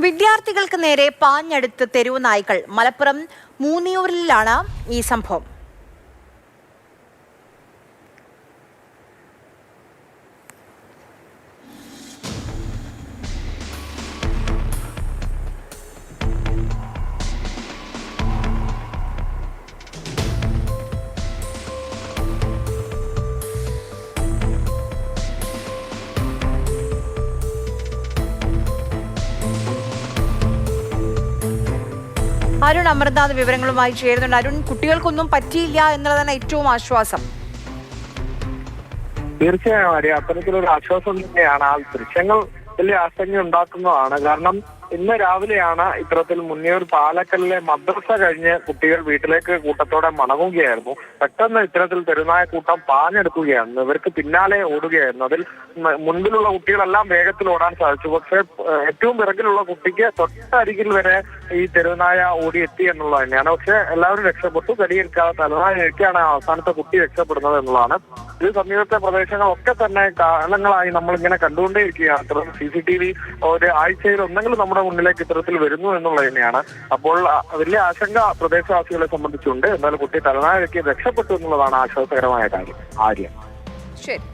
വിദ്യാർത്ഥികൾക്ക് നേരെ പാഞ്ഞടുത്ത് തെരുവ് നായ്ക്കൾ. മലപ്പുറം മൂന്നിയൂരിലാണ് ഈ സംഭവം. അരുൺ അമൃതാഥ് വിവരങ്ങളുമായി ചേരുന്നുണ്ട്. അരുൺ, കുട്ടികൾക്കൊന്നും പറ്റിയില്ല എന്നുള്ളതാണ് ഏറ്റവും ആശ്വാസം. തീർച്ചയായും ആര്യ, അത്തരത്തിലൊരു ആശ്വാസം തന്നെയാണ്. ആ ദൃശ്യങ്ങൾ വലിയ ആശങ്ക ഉണ്ടാക്കുന്നതാണ്. കാരണം ഇന്ന് രാവിലെയാണ് ഇത്തരത്തിൽ മുന്നിയൂർ പാലക്കലിലെ മദ്രസ കഴിഞ്ഞ് കുട്ടികൾ വീട്ടിലേക്ക് കൂട്ടത്തോടെ മടങ്ങുകയായിരുന്നു. പെട്ടെന്ന് ഇത്തരത്തിൽ തെരുനായ കൂട്ടം പാഞ്ഞെടുക്കുകയായിരുന്നു. ഇവർക്ക് പിന്നാലെ ഓടുകയായിരുന്നു. അതിൽ മുൻപിലുള്ള കുട്ടികളെല്ലാം വേഗത്തിൽ ഓടാൻ സാധിച്ചു. പക്ഷേ ഏറ്റവും പിറകിലുള്ള കുട്ടിക്ക് തൊട്ടരികിൽ വരെ ഈ തെരുനായ ഓടിയെത്തി എന്നുള്ളത് തന്നെയാണ്. പക്ഷെ എല്ലാവരും രക്ഷപ്പെട്ടു. കടിയേൽക്കാതെ തലനായൊക്കെയാണ് അവസാനത്തെ കുട്ടി രക്ഷപ്പെടുന്നത് എന്നുള്ളതാണ്. ഇത് സമീപത്തെ പ്രദേശങ്ങളൊക്കെ തന്നെ കാലങ്ങളായി നമ്മളിങ്ങനെ കണ്ടുകൊണ്ടേയിരിക്കുകയാണ്. ഇത്തരം CCTV ഒരു ആഴ്ചയിൽ ഒന്നെങ്കിലും നമ്മുടെ മുന്നിലേക്ക് ഇത്തരത്തിൽ വരുന്നു എന്നുള്ളത് തന്നെയാണ്. അപ്പോൾ വലിയ ആശങ്ക പ്രദേശവാസികളെ സംബന്ധിച്ചുണ്ട്. എന്നാലും കുട്ടി തലനായൊക്കെ രക്ഷപ്പെട്ടു എന്നുള്ളതാണ് ആശ്വാസകരമായ കാര്യം. ആര്യ, ശരി.